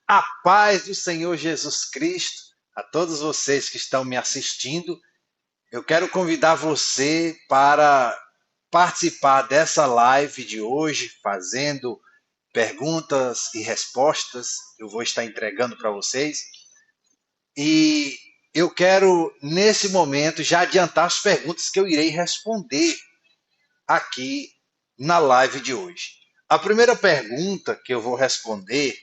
A paz do Senhor Jesus Cristo, a todos vocês que estão me assistindo, eu quero convidar você para participar dessa live de hoje, fazendo perguntas e respostas. Eu vou estar entregando para vocês. E eu quero, nesse momento, já adiantar as perguntas que eu irei responder aqui na live de hoje. A primeira pergunta que eu vou responder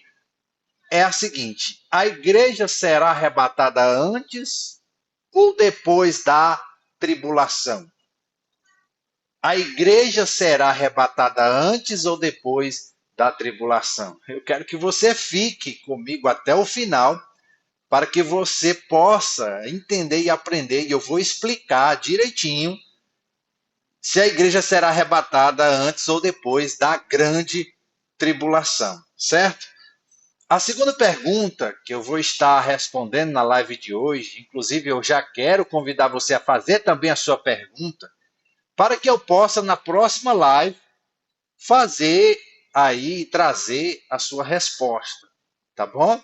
é a seguinte: a igreja será arrebatada antes ou depois da tribulação? A igreja será arrebatada antes ou depois da tribulação? Eu quero que você fique comigo até o final para que você possa entender e aprender, e eu vou explicar direitinho se a igreja será arrebatada antes ou depois da grande tribulação, certo? A segunda pergunta que eu vou estar respondendo na live de hoje, inclusive eu já quero convidar você a fazer também a sua pergunta, para que eu possa, na próxima live, fazer aí e trazer a sua resposta, tá bom?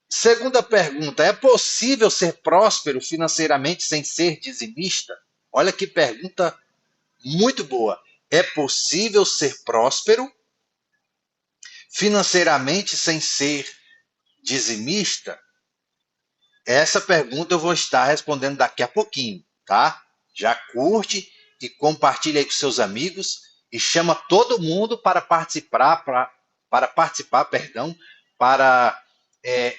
Segunda pergunta, é possível ser próspero financeiramente sem ser dizimista? Olha que pergunta muito boa. É possível ser próspero financeiramente sem ser dizimista? Essa pergunta eu vou estar respondendo daqui a pouquinho, tá? Já curte e compartilha aí com seus amigos e chama todo mundo para participar, para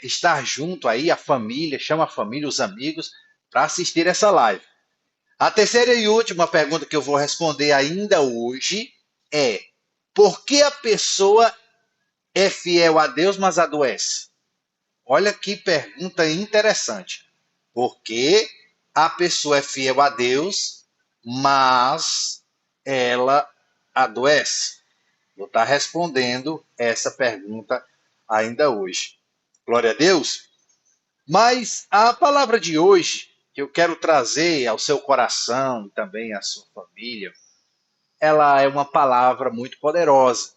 estar junto aí, a família, chama a família, os amigos, para assistir essa live. A terceira e última pergunta que eu vou responder ainda hoje é: por que a pessoa é fiel a Deus, mas adoece? Olha que pergunta interessante. Porque a pessoa é fiel a Deus, mas ela adoece? Vou estar respondendo essa pergunta ainda hoje. Glória a Deus. Mas a palavra de hoje, que eu quero trazer ao seu coração e também à sua família, ela é uma palavra muito poderosa.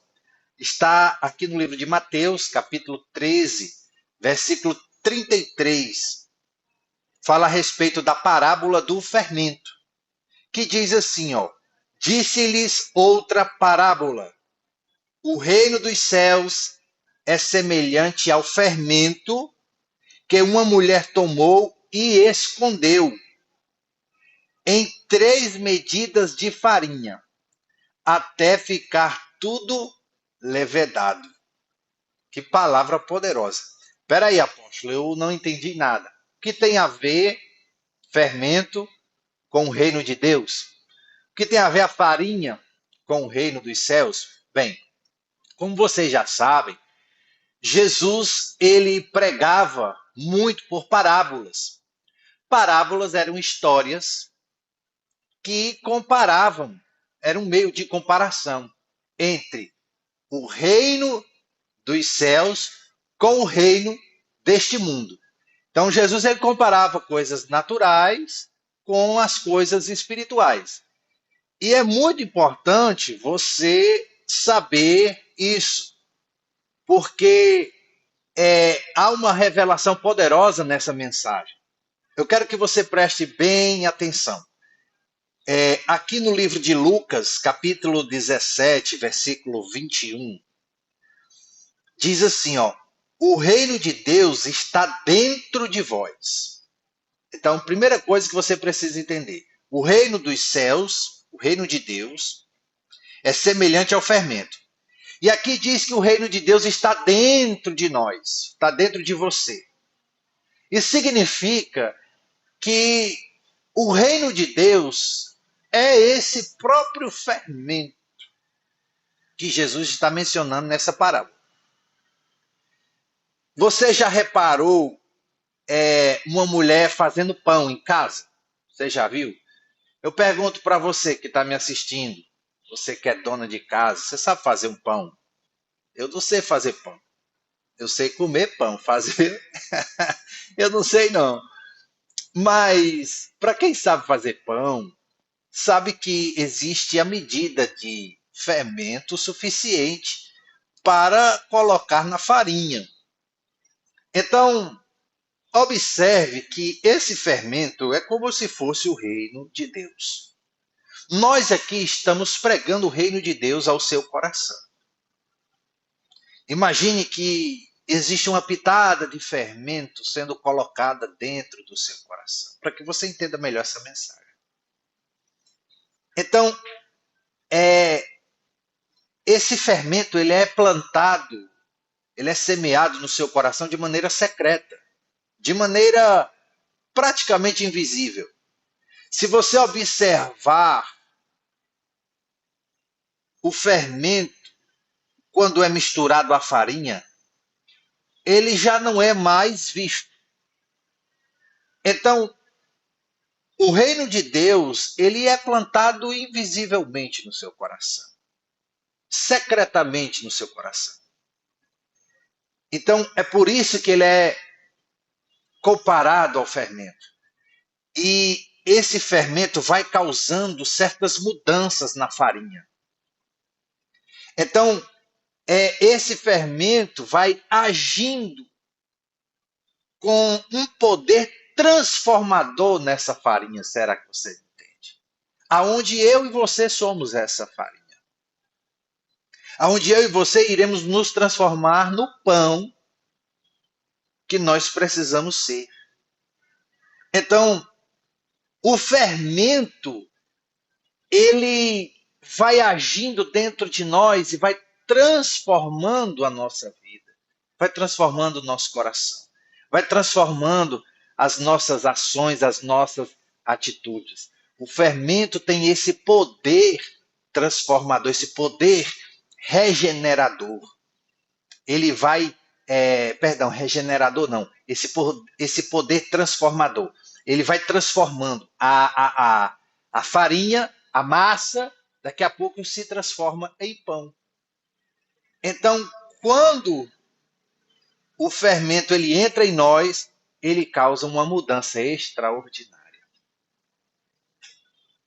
Está aqui no livro de Mateus, capítulo 13, versículo 33. Fala a respeito da parábola do fermento, que diz assim, ó: disse-lhes outra parábola. O reino dos céus é semelhante ao fermento que uma mulher tomou e escondeu em 3 medidas de farinha, até ficar tudo levedado. Que palavra poderosa. Espera aí, apóstolo, eu não entendi nada. O que tem a ver fermento com o reino de Deus? O que tem a ver a farinha com o reino dos céus? Bem, como vocês já sabem, Jesus ele pregava muito por parábolas. Parábolas eram histórias que comparavam, era um meio de comparação entre o reino dos céus com o reino deste mundo. Então Jesus ele comparava coisas naturais com as coisas espirituais. E é muito importante você saber isso, porque há uma revelação poderosa nessa mensagem. Eu quero que você preste bem atenção. Aqui no livro de Lucas, capítulo 17, versículo 21, diz assim, ó: o reino de Deus está dentro de vós. Então, primeira coisa que você precisa entender: o reino dos céus, o reino de Deus, é semelhante ao fermento. E aqui diz que o reino de Deus está dentro de nós, está dentro de você. Isso significa que o reino de Deus é esse próprio fermento que Jesus está mencionando nessa parábola. Você já reparou uma mulher fazendo pão em casa? Você já viu? Eu pergunto para você que está me assistindo, você que é dona de casa, você sabe fazer um pão? Eu não sei fazer pão. Eu sei comer pão, fazer eu não sei não. Mas para quem sabe fazer pão, sabe que existe a medida de fermento suficiente para colocar na farinha. Então, observe que esse fermento é como se fosse o reino de Deus. Nós aqui estamos pregando o reino de Deus ao seu coração. Imagine que existe uma pitada de fermento sendo colocada dentro do seu coração, para que você entenda melhor essa mensagem. Então, esse fermento ele é plantado, ele é semeado no seu coração de maneira secreta, de maneira praticamente invisível. Se você observar o fermento, quando é misturado à farinha, ele já não é mais visto. Então, o reino de Deus, ele é plantado invisivelmente no seu coração, secretamente no seu coração. Então, é por isso que ele é comparado ao fermento. E esse fermento vai causando certas mudanças na farinha. Então, esse fermento vai agindo com um poder transformador nessa farinha, será que você entende? Aonde eu e você somos essa farinha. Aonde eu e você iremos nos transformar no pão que nós precisamos ser. Então, o fermento, ele vai agindo dentro de nós e vai transformando a nossa vida, vai transformando o nosso coração, vai transformando as nossas ações, as nossas atitudes. O fermento tem esse poder transformador, esse poder regenerador. Ele vai, regenerador não, esse poder transformador. Ele vai transformando a farinha, a massa, daqui a pouco se transforma em pão. Então, quando o fermento ele entra em nós, ele causa uma mudança extraordinária.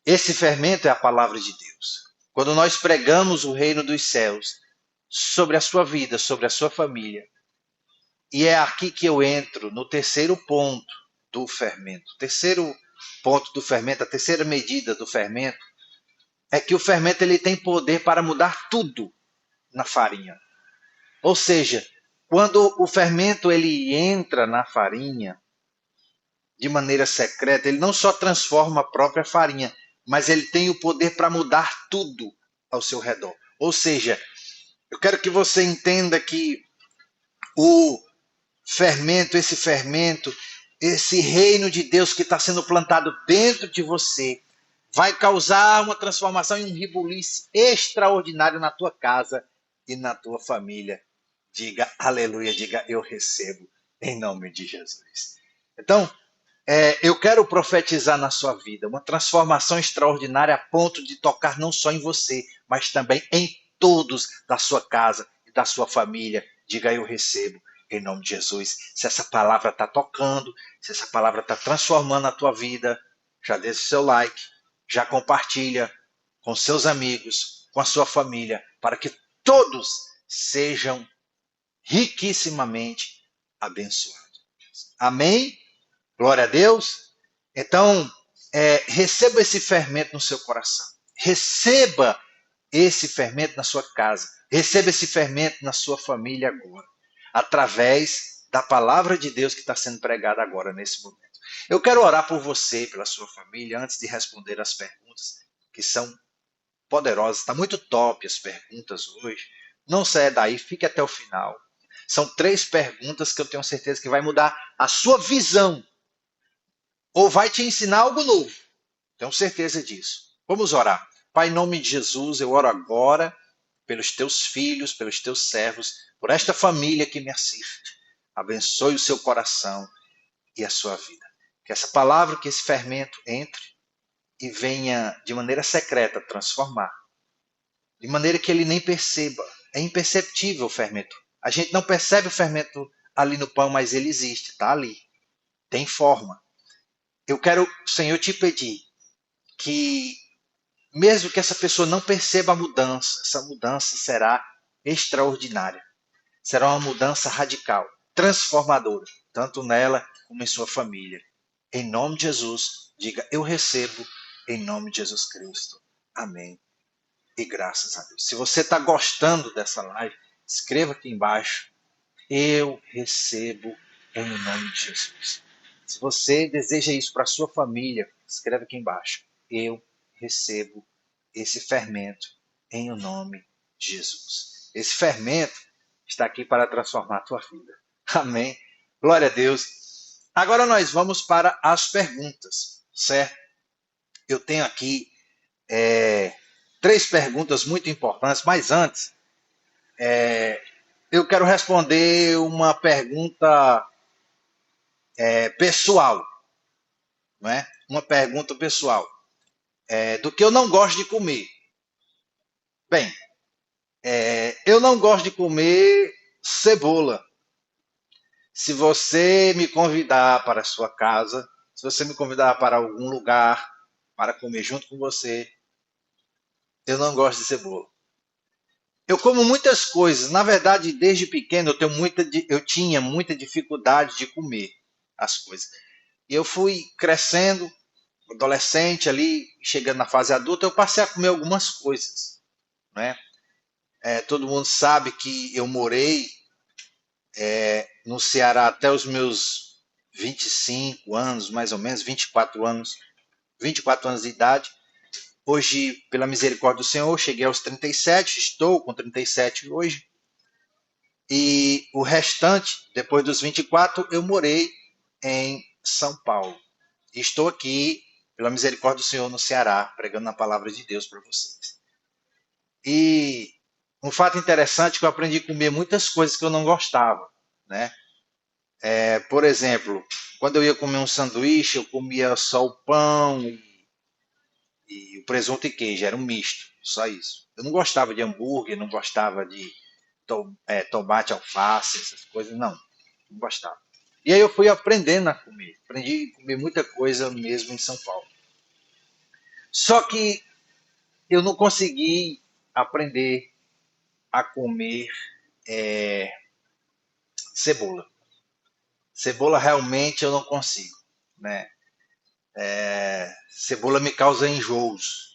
Esse fermento é a palavra de Deus. Quando nós pregamos o reino dos céus sobre a sua vida, sobre a sua família, e é aqui que eu entro no terceiro ponto do fermento. O terceiro ponto do fermento, a terceira medida do fermento, é que o fermento ele tem poder para mudar tudo na farinha. Ou seja, quando o fermento ele entra na farinha de maneira secreta, ele não só transforma a própria farinha, mas ele tem o poder para mudar tudo ao seu redor. Ou seja, eu quero que você entenda que o fermento, esse reino de Deus que está sendo plantado dentro de você, vai causar uma transformação e um rebuliço extraordinário na tua casa e na tua família. Diga aleluia, diga eu recebo, em nome de Jesus. Então, eu quero profetizar na sua vida uma transformação extraordinária a ponto de tocar não só em você, mas também em todos da sua casa e da sua família. Diga eu recebo, em nome de Jesus. Se essa palavra está tocando, se essa palavra está transformando a tua vida, já deixa o seu like, já compartilha com seus amigos, com a sua família, para que todos sejam riquissimamente abençoados. Amém? Glória a Deus. Então, receba esse fermento no seu coração. Receba esse fermento na sua casa. Receba esse fermento na sua família agora. Através da palavra de Deus que está sendo pregada agora, nesse momento. Eu quero orar por você, pela sua família, antes de responder as perguntas, que são poderosas. Está muito top as perguntas hoje. Não saia daí, fique até o final. São 3 perguntas que eu tenho certeza que vai mudar a sua visão. Ou vai te ensinar algo novo. Tenho certeza disso. Vamos orar. Pai, em nome de Jesus, eu oro agora pelos teus filhos, pelos teus servos, por esta família que me assiste. Abençoe o seu coração e a sua vida. Que essa palavra, que esse fermento entre e venha de maneira secreta transformar. De maneira que ele nem perceba. É imperceptível o fermento. A gente não percebe o fermento ali no pão, mas ele existe, está ali. Tem forma. Eu quero, Senhor, te pedir que, mesmo que essa pessoa não perceba a mudança, essa mudança será extraordinária. Será uma mudança radical, transformadora, tanto nela como em sua família. Em nome de Jesus, diga: eu recebo, em nome de Jesus Cristo. Amém. E graças a Deus. Se você está gostando dessa live, escreva aqui embaixo: eu recebo em nome de Jesus. Se você deseja isso para a sua família, escreve aqui embaixo: eu recebo esse fermento em o nome de Jesus. Esse fermento está aqui para transformar a tua vida. Amém. Glória a Deus. Agora nós vamos para as perguntas, certo? Eu tenho aqui 3 perguntas muito importantes, mas antes, eu quero responder uma pergunta pessoal, não é? Uma pergunta pessoal. Do que eu não gosto de comer. Bem, eu não gosto de comer cebola. Se você me convidar para a sua casa, se você me convidar para algum lugar para comer junto com você, eu não gosto de cebola. Eu como muitas coisas. Na verdade, desde pequeno eu tinha muita dificuldade de comer as coisas. E eu fui crescendo, adolescente ali, chegando na fase adulta, eu passei a comer algumas coisas, né? Todo mundo sabe que eu morei no Ceará até os meus 25 anos, mais ou menos, 24 anos de idade. Hoje, pela misericórdia do Senhor, cheguei aos 37, estou com 37 hoje. E o restante, depois dos 24, eu morei em São Paulo. E estou aqui, pela misericórdia do Senhor, no Ceará, pregando a palavra de Deus para vocês. E um fato interessante é que eu aprendi a comer muitas coisas que eu não gostava, né? Por exemplo, quando eu ia comer um sanduíche, eu comia só o pão e o presunto e queijo, era um misto, só isso. Eu não gostava de hambúrguer, não gostava de tomate, alface, essas coisas, não gostava. E aí eu fui aprendendo a comer, aprendi a comer muita coisa mesmo em São Paulo. Só que eu não consegui aprender a comer cebola. Cebola realmente eu não consigo, né? Cebola me causa enjoos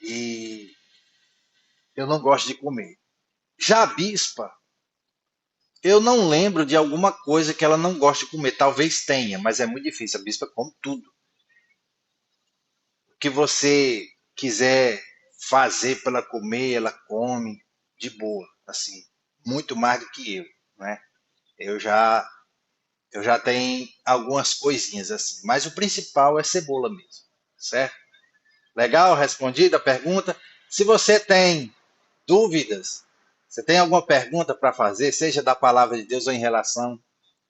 e eu não gosto de comer. Já a bispa, eu não lembro de alguma coisa que ela não gosta de comer. Talvez tenha, mas é muito difícil. A bispa come tudo. O que você quiser fazer para ela comer, ela come de boa, assim, muito mais do que eu, né? Eu já eu já tenho algumas coisinhas assim, mas o principal é cebola mesmo, certo? Legal? Respondida a pergunta. Se você tem dúvidas, você tem alguma pergunta para fazer, seja da palavra de Deus ou em relação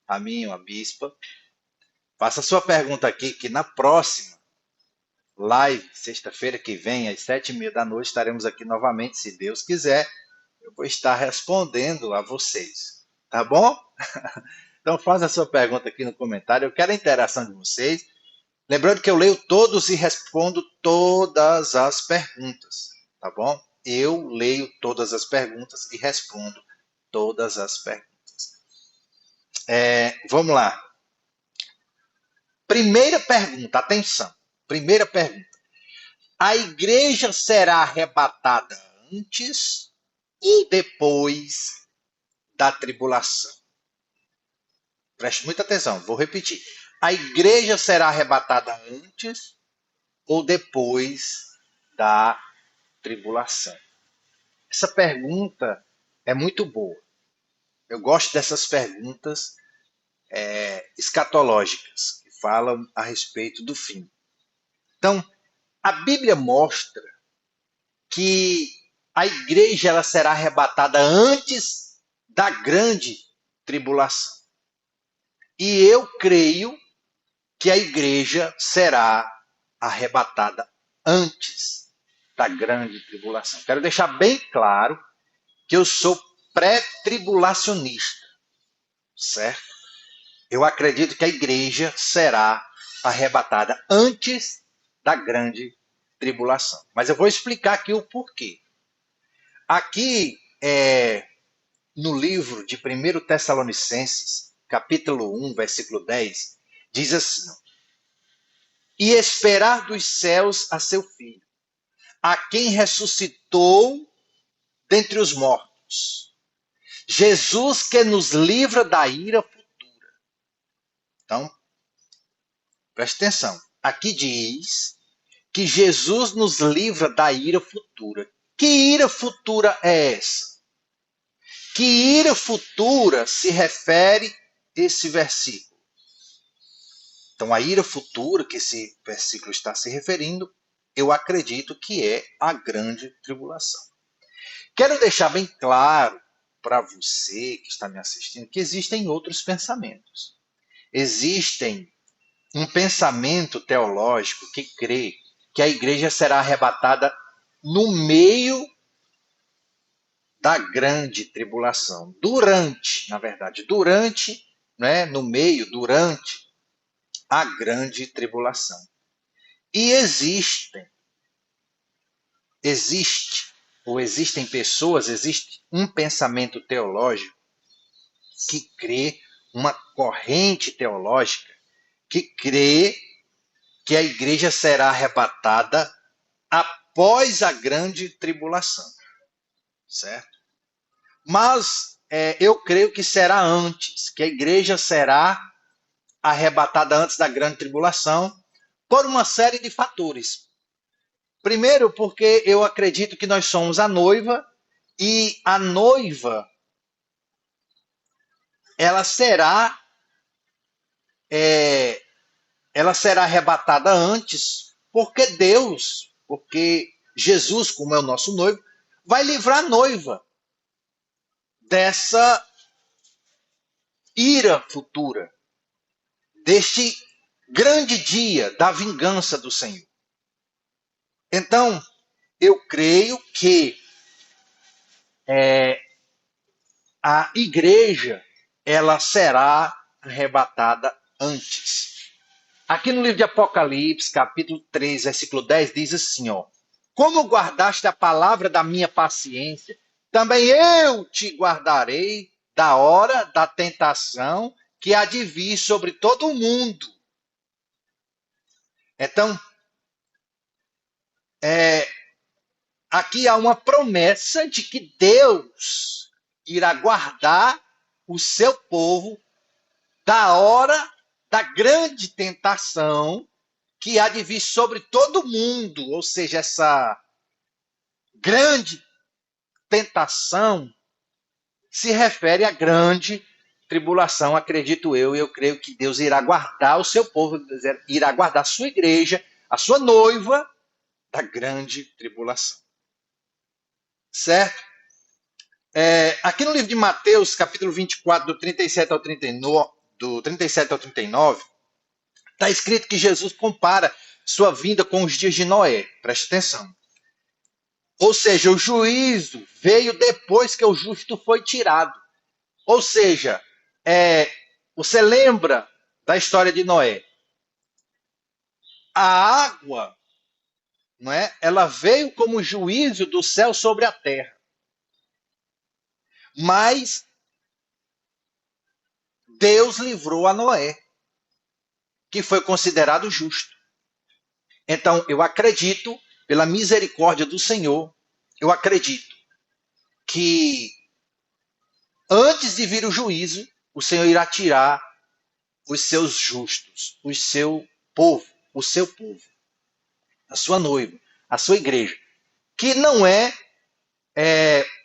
a mim ou a bispa, faça sua pergunta aqui, que na próxima live, sexta-feira que vem, às 7h30 da noite, estaremos aqui novamente, se Deus quiser. Eu vou estar respondendo a vocês, tá bom? Então faça a sua pergunta aqui no comentário, eu quero a interação de vocês. Lembrando que eu leio todos e respondo todas as perguntas, tá bom? Eu leio todas as perguntas e respondo todas as perguntas. Vamos lá. Primeira pergunta, atenção. Primeira pergunta. A igreja será arrebatada antes ou depois da tribulação? Preste muita atenção, vou repetir. A igreja será arrebatada antes ou depois da tribulação? Essa pergunta é muito boa. Eu gosto dessas perguntas escatológicas, que falam a respeito do fim. Então, a Bíblia mostra que a igreja ela será arrebatada antes da grande tribulação. E eu creio que a igreja será arrebatada antes da grande tribulação. Quero deixar bem claro que eu sou pré-tribulacionista, certo? Eu acredito que a igreja será arrebatada antes da grande tribulação. Mas eu vou explicar aqui o porquê. Aqui no livro de 1 Tessalonicenses, capítulo 1, versículo 10, diz assim: e esperar dos céus a seu Filho, a quem ressuscitou dentre os mortos, Jesus que nos livra da ira futura. Então, preste atenção. Aqui diz que Jesus nos livra da ira futura. Que ira futura é essa? Que ira futura se refere esse versículo? Então, a ira futura que esse versículo está se referindo, eu acredito que é a grande tribulação. Quero deixar bem claro para você que está me assistindo que existem outros pensamentos. Existem um pensamento teológico que crê que a igreja será arrebatada no meio da grande tribulação. Durante, na verdade, durante, né, no meio, durante a grande tribulação. E existem pessoas, existe um pensamento teológico que crê, uma corrente teológica que crê que a igreja será arrebatada após a grande tribulação, certo? Mas eu creio que será antes, que a igreja será arrebatada antes da grande tribulação, por uma série de fatores. Primeiro, porque eu acredito que nós somos a noiva, e a noiva, ela será arrebatada antes, porque Jesus, como é o nosso noivo, vai livrar a noiva dessa ira futura, deste grande dia da vingança do Senhor. Então, eu creio que a igreja ela será arrebatada antes. Aqui no livro de Apocalipse, capítulo 3, versículo 10, diz assim, ó: como guardaste a palavra da minha paciência, também eu te guardarei da hora da tentação que há de vir sobre todo o mundo. Então, aqui há uma promessa de que Deus irá guardar o seu povo da hora da grande tentação que há de vir sobre todo mundo. Ou seja, essa grande tentação se refere à grande tribulação, acredito eu, e eu creio que Deus irá guardar o seu povo, irá guardar a sua igreja, a sua noiva, da grande tribulação. Certo? Aqui no livro de Mateus, capítulo 24, do 37 ao 39, está escrito que Jesus compara sua vinda com os dias de Noé. Preste atenção. Ou seja, o juízo veio depois que o justo foi tirado. Ou seja, você lembra da história de Noé? A água, não é? Ela veio como juízo do céu sobre a terra. Mas Deus livrou a Noé, que foi considerado justo. Então, eu acredito, pela misericórdia do Senhor, eu acredito que antes de vir o juízo, o Senhor irá tirar os seus justos, o seu povo, a sua noiva, a sua igreja, que não é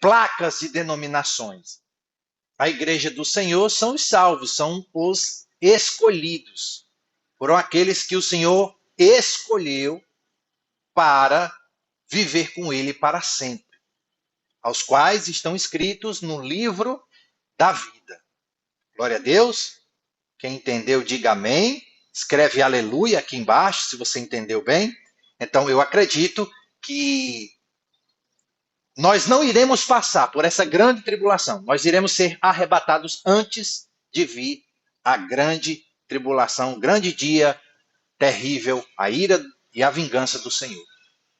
placas de denominações. A igreja do Senhor são os salvos, são os escolhidos. Foram aqueles que o Senhor escolheu para viver com Ele para sempre, aos quais estão escritos no livro da vida. Glória a Deus. Quem entendeu, diga amém. Escreve aleluia aqui embaixo, se você entendeu bem. Então, eu acredito que nós não iremos passar por essa grande tribulação. Nós iremos ser arrebatados antes de vir a grande tribulação, o grande dia terrível, a ira e a vingança do Senhor.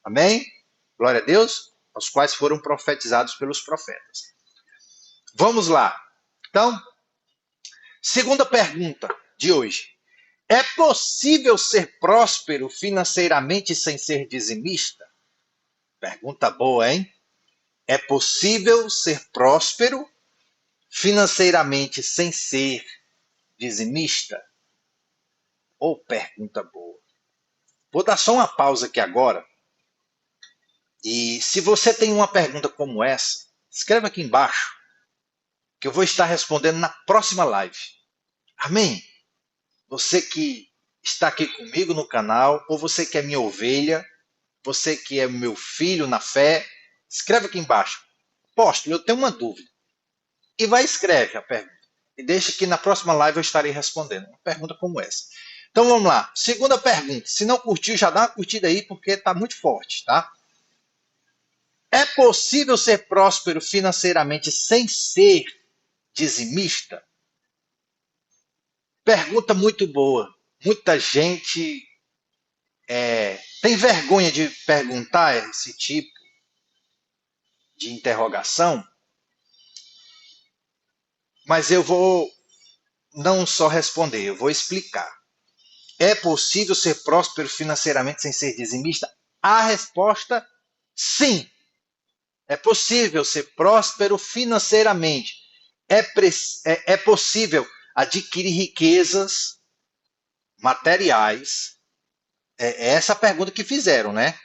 Amém? Glória a Deus, aos quais foram profetizados pelos profetas. Vamos lá. Então, segunda pergunta de hoje. É possível ser próspero financeiramente sem ser dizimista? Pergunta boa, hein? É possível ser próspero financeiramente sem ser dizimista? Ou pergunta boa. Vou dar só uma pausa aqui agora. E se você tem uma pergunta como essa, escreva aqui embaixo, que eu vou estar respondendo na próxima live. Amém? Você que está aqui comigo no canal, ou você que é minha ovelha, você que é meu filho na fé, escreve aqui embaixo. Apóstolo, eu tenho uma dúvida. E vai escreve a pergunta. E deixa que na próxima live eu estarei respondendo uma pergunta como essa. Então vamos lá. Segunda pergunta. Se não curtiu, já dá uma curtida aí, porque está muito forte, tá? É possível ser próspero financeiramente sem ser dizimista? Pergunta muito boa. Muita gente tem vergonha de perguntar esse tipo de interrogação, mas eu vou não só responder, eu vou explicar. É possível ser próspero financeiramente sem ser dizimista? A resposta, sim. É possível ser próspero financeiramente. É possível adquirir riquezas materiais. É essa a pergunta que fizeram, né?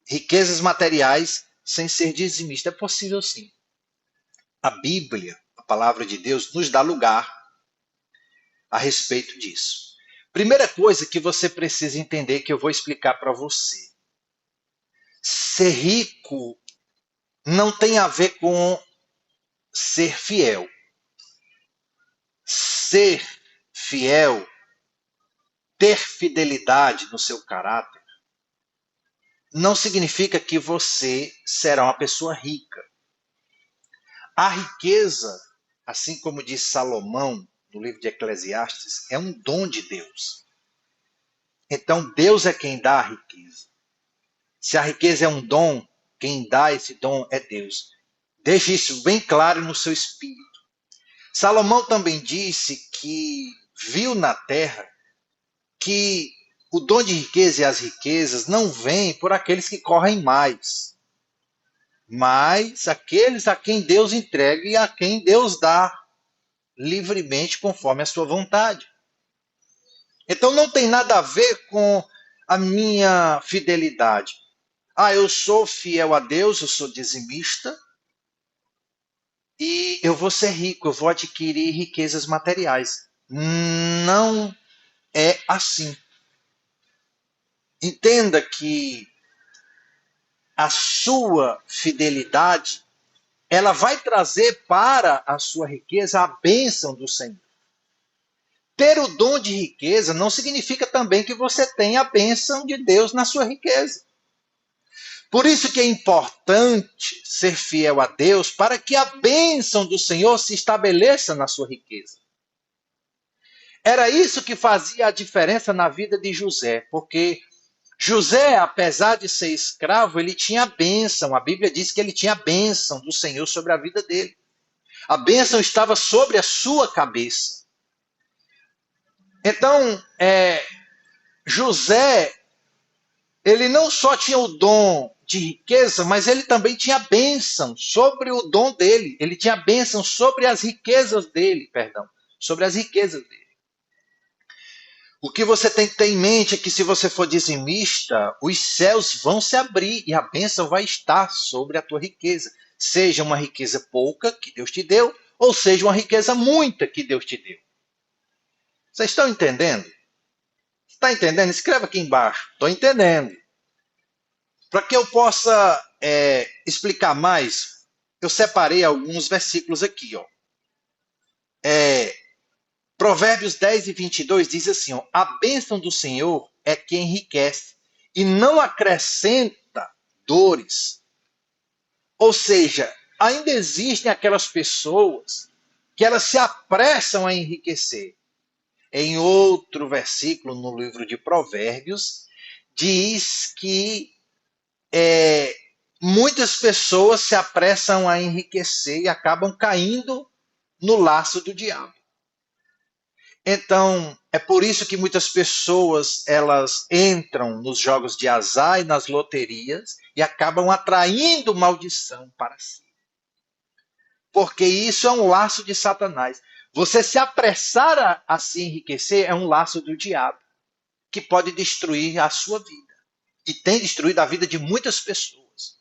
Riquezas materiais sem ser dizimista. É possível, sim. A Bíblia, a palavra de Deus, nos dá lugar a respeito disso. Primeira coisa que você precisa entender, que eu vou explicar para você. Ser rico não tem a ver com ser fiel. Ser fiel, ter fidelidade no seu caráter, não significa que você será uma pessoa rica. A riqueza, assim como diz Salomão no livro de Eclesiastes, é um dom de Deus. Então Deus é quem dá a riqueza. Se a riqueza é um dom, quem dá esse dom é Deus. Deixe isso bem claro no seu espírito. Salomão também disse que viu na terra que o dom de riqueza e as riquezas não vêm por aqueles que correm mais, mas aqueles a quem Deus entrega e a quem Deus dá livremente conforme a sua vontade. Então não tem nada a ver com a minha fidelidade. Ah, eu sou fiel a Deus, eu sou dizimista e eu vou ser rico, eu vou adquirir riquezas materiais. Não é assim. Entenda que a sua fidelidade, ela vai trazer para a sua riqueza a bênção do Senhor. Ter o dom de riqueza não significa também que você tenha a bênção de Deus na sua riqueza. Por isso que é importante ser fiel a Deus para que a bênção do Senhor se estabeleça na sua riqueza. Era isso que fazia a diferença na vida de José, porque José, apesar de ser escravo, ele tinha a bênção. A Bíblia diz que ele tinha a bênção do Senhor sobre a vida dele. A bênção estava sobre a sua cabeça. Então, José, ele não só tinha o dom de riqueza, mas ele também tinha a bênção sobre o dom dele. Ele tinha a bênção sobre as riquezas dele, sobre as riquezas dele. O que você tem que ter em mente é que se você for dizimista, os céus vão se abrir e a bênção vai estar sobre a tua riqueza. Seja uma riqueza pouca que Deus te deu, ou seja uma riqueza muita que Deus te deu. Vocês estão entendendo? Está entendendo? Escreva aqui embaixo. Estou entendendo. Para que eu possa explicar mais, eu separei alguns versículos aqui. Ó. Provérbios 10 e 22 diz assim, ó, a bênção do Senhor é que enriquece e não acrescenta dores. Ou seja, ainda existem aquelas pessoas que elas se apressam a enriquecer. Em outro versículo no livro de Provérbios, diz que muitas pessoas se apressam a enriquecer e acabam caindo no laço do diabo. Então, é por isso que muitas pessoas elas entram nos jogos de azar e nas loterias e acabam atraindo maldição para si. Porque isso é um laço de Satanás. Você se apressar a se enriquecer é um laço do diabo, que pode destruir a sua vida. E tem destruído a vida de muitas pessoas.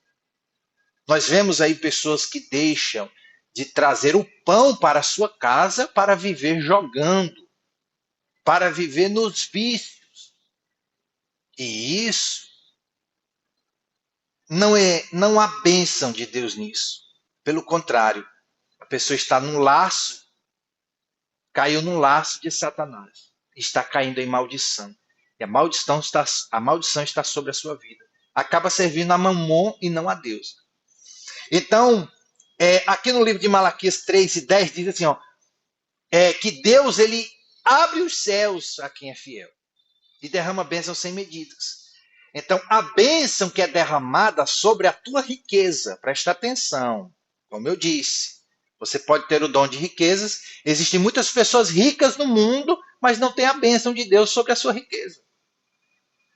Nós vemos aí pessoas que deixam de trazer o pão para a sua casa para viver jogando, para viver nos vícios. E isso não há bênção de Deus nisso. Pelo contrário, a pessoa está num laço, caiu num laço de Satanás, está caindo em maldição. E a maldição está sobre a sua vida. Acaba servindo a Mamon e não a Deus. Então, aqui no livro de Malaquias 3:10 diz assim, ó, que Deus ele abre os céus a quem é fiel e derrama bênção sem medidas. Então, a bênção que é derramada sobre a tua riqueza, presta atenção, como eu disse, você pode ter o dom de riquezas, existem muitas pessoas ricas no mundo, mas não têm a bênção de Deus sobre a sua riqueza.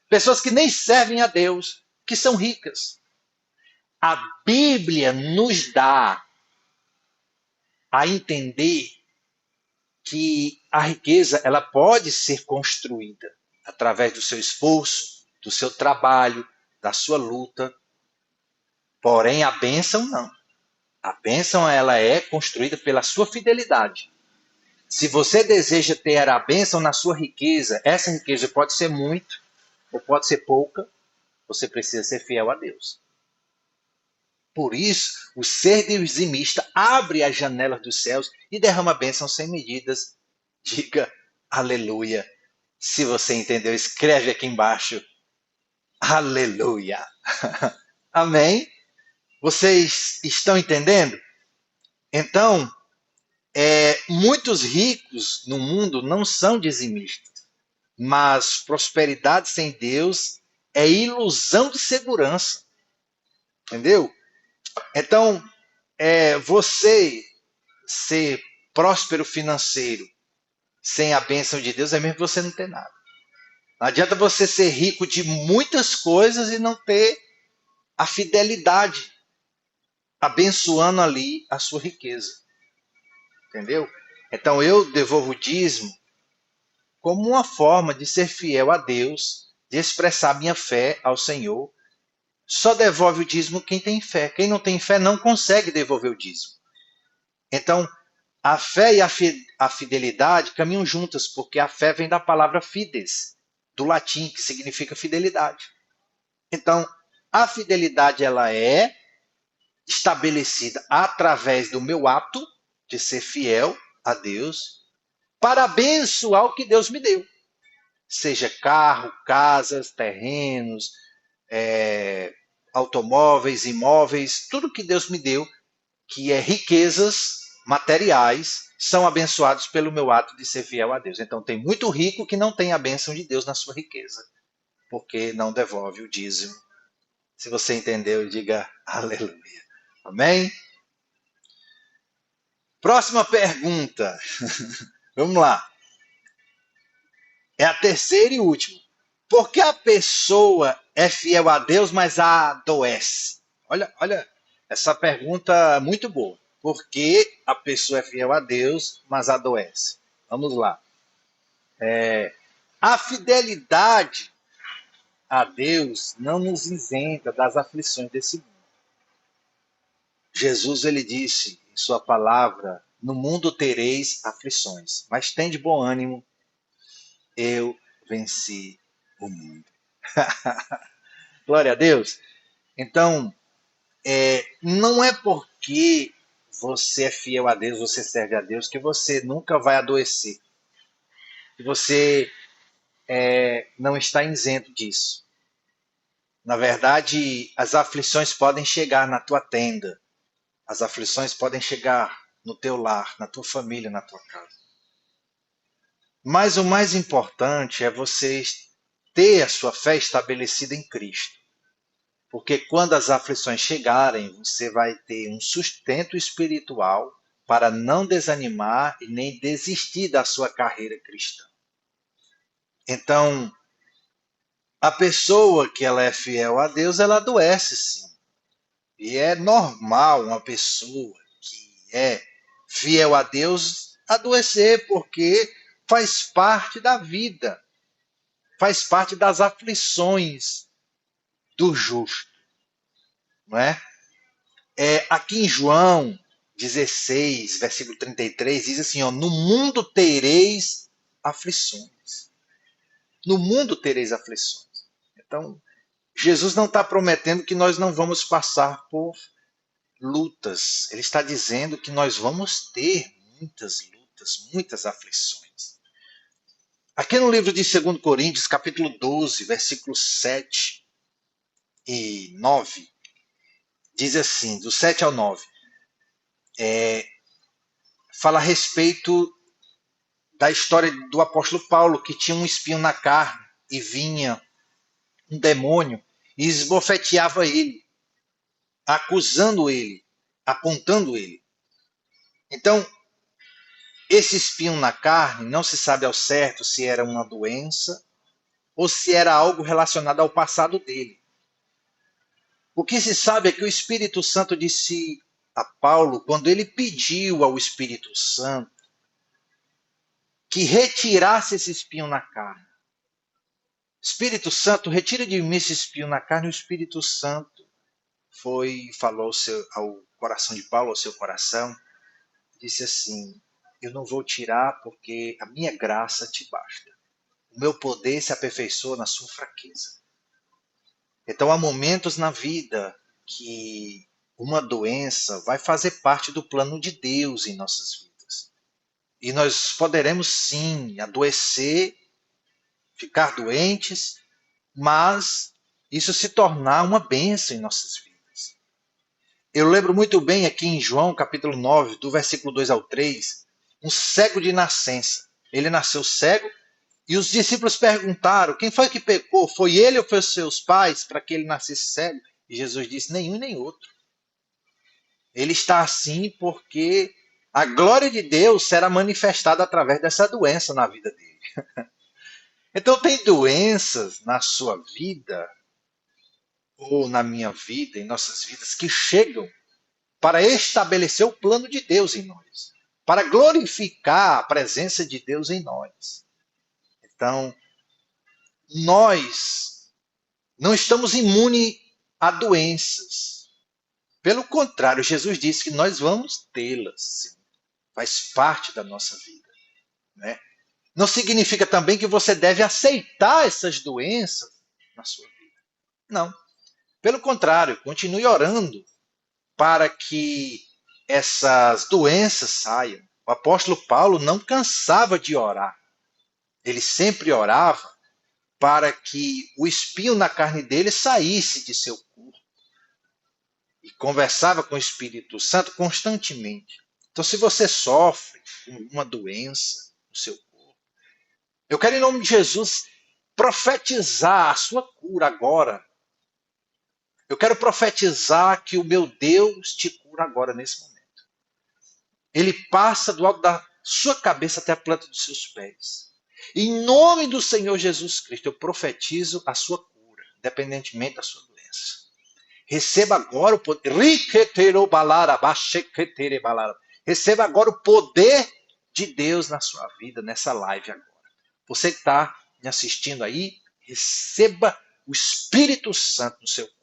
Pessoas que nem servem a Deus, que são ricas. A Bíblia nos dá a entender que a riqueza ela pode ser construída através do seu esforço, do seu trabalho, da sua luta. Porém, a bênção não. A bênção ela é construída pela sua fidelidade. Se você deseja ter a bênção na sua riqueza, essa riqueza pode ser muito ou pode ser pouca, você precisa ser fiel a Deus. Por isso, o ser dizimista abre as janelas dos céus e derrama bênção sem medidas. Diga aleluia. Se você entendeu, escreve aqui embaixo. Aleluia. Amém? Vocês estão entendendo? Então, muitos ricos no mundo não são dizimistas, mas prosperidade sem Deus é ilusão de segurança. Entendeu? Então, você ser próspero financeiro sem a bênção de Deus é mesmo que você não ter nada. Não adianta você ser rico de muitas coisas e não ter a fidelidade abençoando ali a sua riqueza. Entendeu? Então eu devolvo o dízimo como uma forma de ser fiel a Deus, de expressar minha fé ao Senhor. Só devolve o dízimo quem tem fé. Quem não tem fé não consegue devolver o dízimo. Então, a fé e a fidelidade caminham juntas, porque a fé vem da palavra fides, do latim, que significa fidelidade. Então, a fidelidade ela é estabelecida através do meu ato de ser fiel a Deus para abençoar o que Deus me deu. Seja carro, casas, terrenos, automóveis, imóveis, tudo que Deus me deu, que é riquezas materiais, são abençoados pelo meu ato de ser fiel a Deus. Então tem muito rico que não tem a bênção de Deus na sua riqueza, porque não devolve o dízimo. Se você entendeu, diga aleluia. Amém? Próxima pergunta. Vamos lá. É a terceira e última. Por que a pessoa é fiel a Deus, mas adoece? Olha, essa pergunta é muito boa. Por que a pessoa é fiel a Deus, mas adoece? Vamos lá. A fidelidade a Deus não nos isenta das aflições desse mundo. Jesus ele disse em sua palavra: no mundo tereis aflições, mas tende bom ânimo, eu venci o mundo. Glória a Deus. Então, não é porque você é fiel a Deus, você serve a Deus, que você nunca vai adoecer. Que você não está isento disso. Na verdade, as aflições podem chegar na tua tenda. As aflições podem chegar no teu lar, na tua família, na tua casa. Mas o mais importante é você ter a sua fé estabelecida em Cristo. Porque quando as aflições chegarem, você vai ter um sustento espiritual para não desanimar e nem desistir da sua carreira cristã. Então, a pessoa que ela é fiel a Deus, ela adoece sim. E é normal uma pessoa que é fiel a Deus adoecer, porque faz parte da vida, faz parte das aflições do justo, não é? Aqui em João 16, versículo 33, diz assim, ó, no mundo tereis aflições. No mundo tereis aflições. Então, Jesus não está prometendo que nós não vamos passar por lutas. Ele está dizendo que nós vamos ter muitas lutas, muitas aflições. Aqui no livro de 2 Coríntios, capítulo 12, versículos 7 e 9, diz assim, do 7 ao 9, fala a respeito da história do apóstolo Paulo, que tinha um espinho na carne e vinha um demônio e esbofeteava ele, acusando ele, apontando ele. Então, esse espinho na carne, não se sabe ao certo se era uma doença ou se era algo relacionado ao passado dele. O que se sabe é que o Espírito Santo disse a Paulo, quando ele pediu ao Espírito Santo que retirasse esse espinho na carne. Espírito Santo, retira de mim esse espinho na carne. O Espírito Santo falou ao coração de Paulo, ao seu coração, disse assim, eu não vou tirar porque a minha graça te basta. O meu poder se aperfeiçoa na sua fraqueza. Então há momentos na vida que uma doença vai fazer parte do plano de Deus em nossas vidas. E nós poderemos sim adoecer, ficar doentes, mas isso se tornar uma bênção em nossas vidas. Eu lembro muito bem aqui em João capítulo 9, do versículo 2 ao 3, um cego de nascença. Ele nasceu cego e os discípulos perguntaram, quem foi que pecou? Foi ele ou foi os seus pais para que ele nascesse cego? E Jesus disse, nenhum nem outro. Ele está assim porque a glória de Deus será manifestada através dessa doença na vida dele. Então tem doenças na sua vida, ou na minha vida, em nossas vidas, que chegam para estabelecer o plano de Deus em nós, para glorificar a presença de Deus em nós. Então, nós não estamos imunes a doenças. Pelo contrário, Jesus disse que nós vamos tê-las. Faz parte da nossa vida. Né? Não significa também que você deve aceitar essas doenças na sua vida. Não. Pelo contrário, continue orando para que essas doenças saiam. O apóstolo Paulo não cansava de orar. Ele sempre orava para que o espinho na carne dele saísse de seu corpo. E conversava com o Espírito Santo constantemente. Então, se você sofre com uma doença no seu corpo, eu quero, em nome de Jesus, profetizar a sua cura agora. Eu quero profetizar que o meu Deus te cura agora, nesse momento. Ele passa do alto da sua cabeça até a planta dos seus pés. Em nome do Senhor Jesus Cristo, eu profetizo a sua cura, independentemente da sua doença. Receba agora o poder. Receba agora o poder de Deus na sua vida, nessa live agora. Você que está me assistindo aí, receba o Espírito Santo no seu corpo.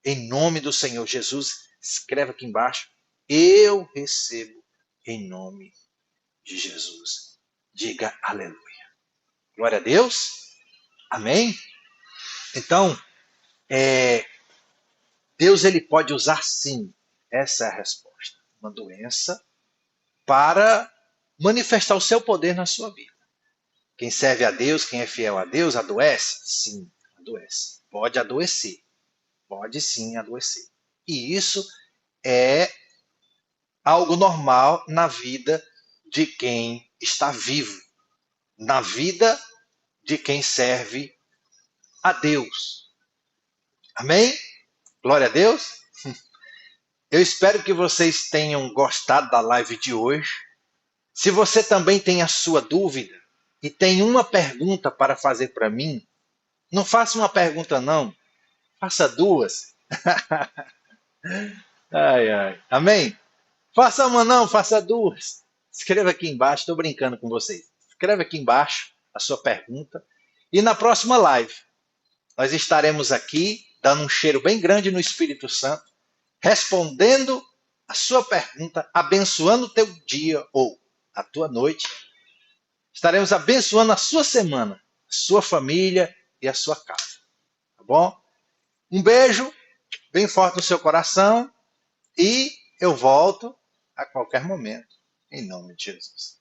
Em nome do Senhor Jesus, escreva aqui embaixo. Eu recebo em nome de Jesus. Diga aleluia. Glória a Deus. Amém? Então, Deus ele pode usar sim, essa é a resposta, uma doença para manifestar o seu poder na sua vida. Quem serve a Deus, quem é fiel a Deus, adoece? Sim, adoece. Pode adoecer. Pode sim adoecer. E isso é algo normal na vida de quem está vivo, na vida de quem serve a Deus. Amém? Glória a Deus. Eu espero que vocês tenham gostado da live de hoje. Se você também tem a sua dúvida e tem uma pergunta para fazer para mim, não faça uma pergunta não, faça duas. Ai, ai. Amém? Faça uma não, faça duas. Escreva aqui embaixo, estou brincando com vocês. Escreva aqui embaixo a sua pergunta. E na próxima live, nós estaremos aqui, dando um cheiro bem grande no Espírito Santo, respondendo a sua pergunta, abençoando o teu dia ou a tua noite. Estaremos abençoando a sua semana, a sua família e a sua casa. Tá bom? Um beijo bem forte no seu coração e eu volto a qualquer momento, em nome de Jesus.